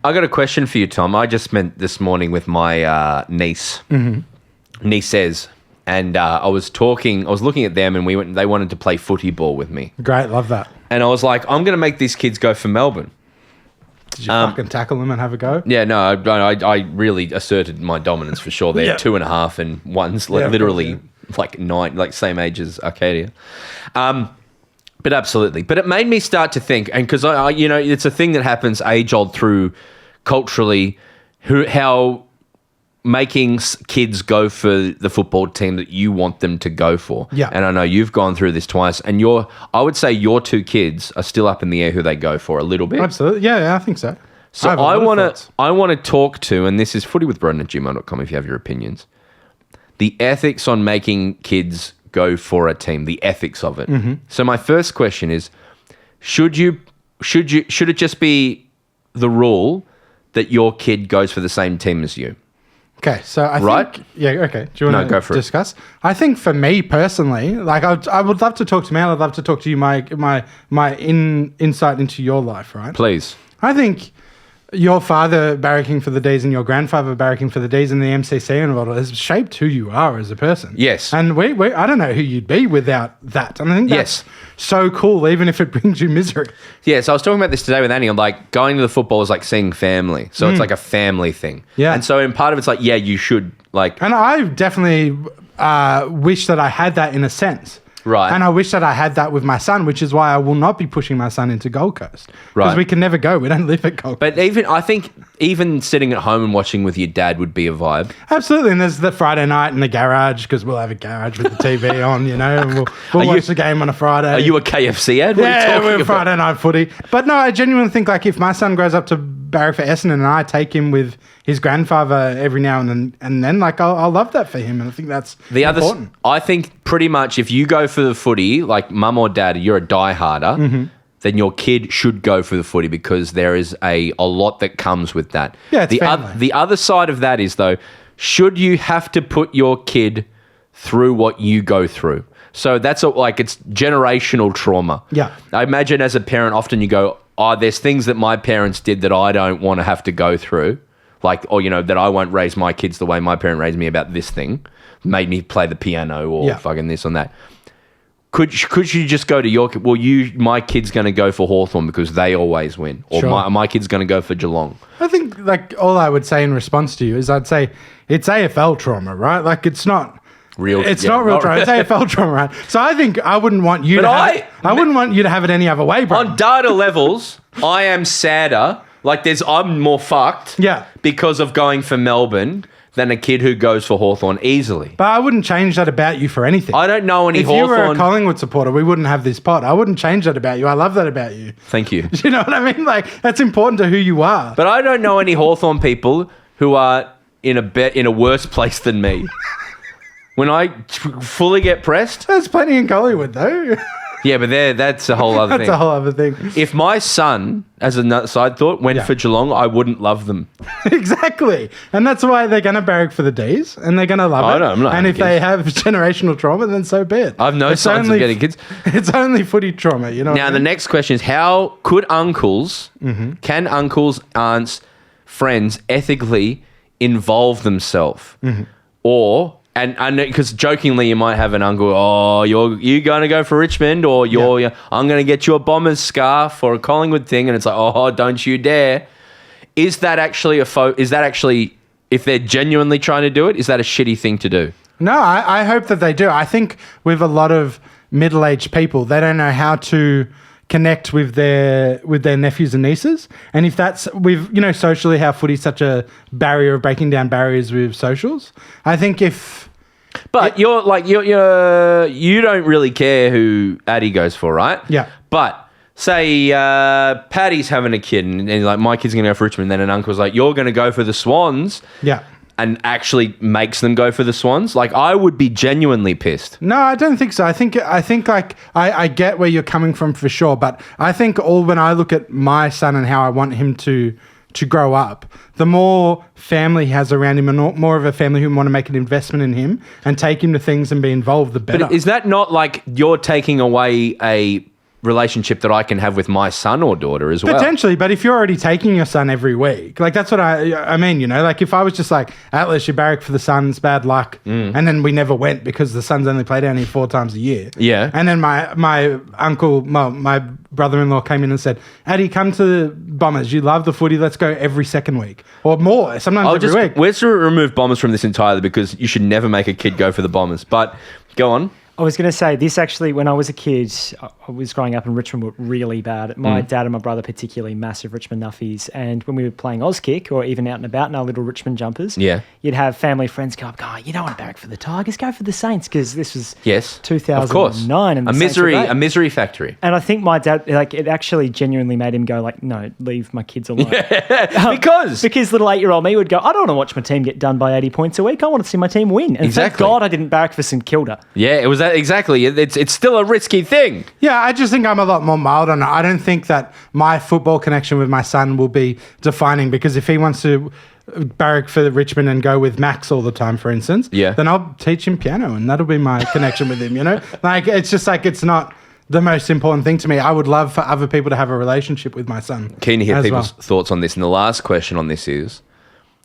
I got a question for you, Tom. I just spent this morning with my niece, nieces, and I was looking at them, and they wanted to play footy ball with me. Great, love that. And I was like, I'm going to make these kids go for Melbourne. Did you fucking tackle them and have a go? Yeah, no, I really asserted my dominance for sure. They're 2.5 and one's literally like 9, like same age as Arcadia. But absolutely. But it made me start to think, and because I it's a thing that happens age old through culturally, how making kids go for the football team that you want them to go for. Yeah. And I know you've gone through this twice, and I would say your 2 kids are still up in the air who they go for a little bit. Absolutely. Yeah, I think so. So I want to talk to, and this is footywithbroden@gmail.com if you have your opinions, the ethics on making kids go for a team, the ethics of it. Mm-hmm. So my first question is, should it just be the rule that your kid goes for the same team as you? Okay, so I think... Yeah, okay. Do you want to discuss? I think for me personally, like I would love to talk to Mel. I'd love to talk to you, my insight into your life, right? Please. I think your father barracking for the D's and your grandfather barracking for the D's in the MCC and all has shaped who you are as a person. Yes. And I don't know who you'd be without that. And I think that's so cool, even if it brings you misery. Yeah, so I was talking about this today with Annie. I'm like, going to the football is like seeing family. So it's like a family thing. Yeah. And so in part of it's like, yeah, you should like... And I definitely wish that I had that in a sense. Right. And I wish that I had that with my son, which is why I will not be pushing my son into Gold Coast. Right. Because we can never go. We don't live at Gold Coast. But I think sitting at home and watching with your dad would be a vibe. Absolutely. And there's the Friday night in the garage, because we'll have a garage with the TV on, and we'll watch the game on a Friday. Are you a KFC ad? We're Friday night footy. But no, I genuinely think like if my son grows up to barrack for Essendon and I take him with his grandfather every now and then like I'll love that for him, and I think that's important. I think pretty much if you go for the footy, like mum or dad, you're a dieharder, then your kid should go for the footy because there is a lot that comes with that. Yeah, it's family. The other side of that is though, should you have to put your kid through what you go through? So that's it's generational trauma. Yeah. I imagine as a parent, often you go, there's things that my parents did that I don't want to have to go through. That I won't raise my kids the way my parent raised me about this thing, made me play the piano or fucking this and that. Could you just go to your kid? Well, my kid's going to go for Hawthorn because they always win, or my kid's going to go for Geelong. I think all I would say in response to you is I'd say it's AFL trauma, right? Like it's not real. It's not real trauma. It's AFL trauma, right? So I think I wouldn't want you I wouldn't want you to have it any other way, bro. On data levels, I am sadder. I'm more fucked because of going for Melbourne than a kid who goes for Hawthorn easily. But I wouldn't change that about you for anything. I don't know any Hawthorn... If you were a Collingwood supporter, we wouldn't have this pod. I wouldn't change that about you. I love that about you. Thank you. Do you know what I mean? Like, that's important to who you are. But I don't know any Hawthorn people who are in a worse place than me. When I fully get pressed... There's plenty in Collingwood, though. Yeah, but that's a whole other thing. That's a whole other thing. If my son, as a side thought, went for Geelong, I wouldn't love them. Exactly. And that's why they're going to barrack for the D's, and they're going to love it. I'm not and if kids. They have generational trauma, then so be it. I've no signs of getting kids. It's only footy trauma, you know. Now, the next question is, how could uncles, can uncles, aunts, friends ethically involve themselves? Or... And because jokingly you might have an uncle, you're going to go for Richmond, or I'm going to get you a Bombers scarf or a Collingwood thing, and it's like, don't you dare. Is that actually if they're genuinely trying to do it, is that a shitty thing to do? No, I hope that they do. I think with a lot of middle-aged people, they don't know how to connect with their nephews and nieces, and if that's socially how footy's such a barrier of breaking down barriers with socials. I think but you don't really care who Addie goes for, right? Yeah. But say Paddy's having a kid and like, my kid's going to go for Richmond, and then an uncle's like, you're going to go for the Swans. Yeah. And actually makes them go for the Swans. Like, I would be genuinely pissed. No, I don't think so. I think like I get where you're coming from for sure, but I think when I look at my son and how I want him to grow up, the more family he has around him and more of a family who want to make an investment in him and take him to things and be involved, the better. But is that not like you're taking away a relationship that I can have with my son or daughter as well. Potentially, but if you're already taking your son every week, like that's what I mean, like if I was just like, Atlas, you barrack for the Suns, bad luck, and then we never went because the Suns only play down here 4 times a year. Yeah. And then my uncle, my brother-in-law came in and said, Addy, come to the Bombers. You love the footy. Let's go every second week or more, sometimes every week. Let's remove Bombers from this entirely because you should never make a kid go for the Bombers. But go on. I was going to say, this actually, when I was a kid, I was growing up in Richmond, were really bad. My dad and my brother particularly, massive Richmond Nuffies. And when we were playing Auskick or even out and about in our little Richmond jumpers, you'd have family friends go up, you don't want to barrack for the Tigers, go for the Saints, because this was 2009. Of course. And a misery factory. And I think my dad, it actually genuinely made him go no, leave my kids alone. Because little 8-year-old me would go, I don't want to watch my team get done by 80 points a week. I want to see my team win. And thank God I didn't barrack for St Kilda. Yeah, it was that exactly. It's still a risky thing. Yeah, I just think I'm a lot more mild on it. I don't think that my football connection with my son will be defining, because if he wants to barrack for Richmond and go with Max all the time, for instance, then I'll teach him piano and that'll be my connection with him, Like, it's just like, it's not the most important thing to me. I would love for other people to have a relationship with my son. Keen to hear people's thoughts on this. And the last question on this is,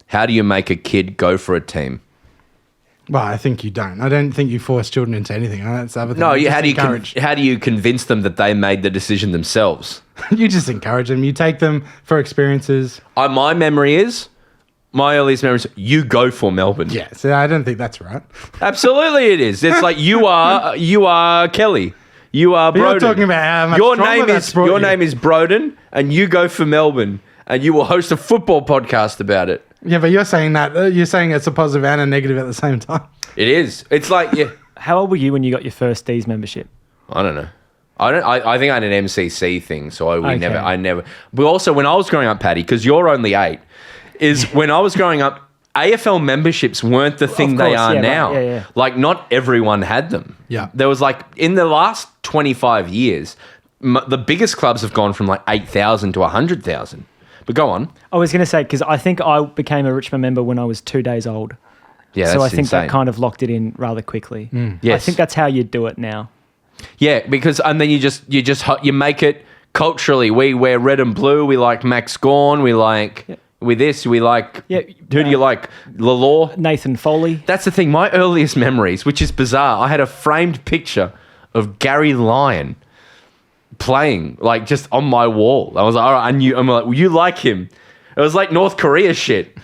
how do you make a kid go for a team? Well, I think you don't. I don't think you force children into anything. That's the other thing. No, how do you convince them that they made the decision themselves? You just encourage them. You take them for experiences. My earliest memory is you go for Melbourne. Yeah, so I don't think that's right. Absolutely it is. It's like you are Kelly. You are Broden. You're talking about how much your name is Broden, and you go for Melbourne, and you will host a football podcast about it. Yeah, but you're saying it's a positive and a negative at the same time. It is. It's like, How old were you when you got your first D's membership? I don't know. I think I had an MCC thing, so I never. But also, when I was growing up, Paddy, because you're only 8, is when I was growing up, AFL memberships weren't the thing they are now. Right. Yeah. Like, not everyone had them. Yeah. There was like, in the last 25 years, the biggest clubs have gone from like 8,000 to 100,000. But go on. I was going to say, because I think I became a Richmond member when I was 2 days old. Yeah, so I that's think insane. that kind of locked it in rather quickly. Yes. I think that's how you do it now. Yeah, because and then you make it culturally. We wear red and blue. We like Max Gawn. We like with this. We like who do you like? Lalore? Nathan Foley. That's the thing. My earliest memories, which is bizarre, I had a framed picture of Gary Lyon playing, like, just on my wall. I was like, all right, I'm like, well, you like him. It was like North Korea shit.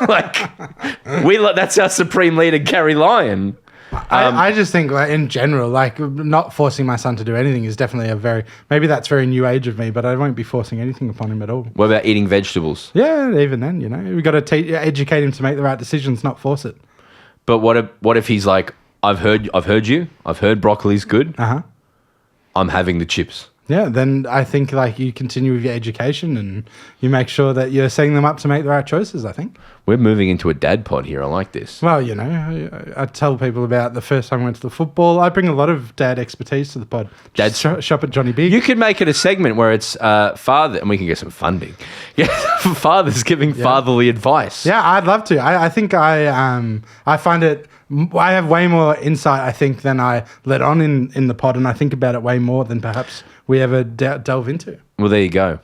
That's our supreme leader, Gary Lyon. I just think, like, in general, like, not forcing my son to do anything is definitely maybe that's very new age of me, but I won't be forcing anything upon him at all. What about eating vegetables? Yeah, even then, we've got to educate him to make the right decisions, not force it. But what if he's like, I've heard you. I've heard broccoli's good. I'm having the chips. Yeah, then I think, like, you continue with your education and you make sure that you're setting them up to make the right choices, I think. We're moving into a dad pod here. I like this. Well, I tell people about the first time I went to the football. I bring a lot of dad expertise to the pod. Dad shop at Johnny Big. You could make it a segment where it's father, and we can get some funding. Yeah, fathers giving fatherly advice. Yeah, I'd love to. I think I find it... I have way more insight, I think, than I let on in the pod, and I think about it way more than perhaps we ever delve into. Well, there you go.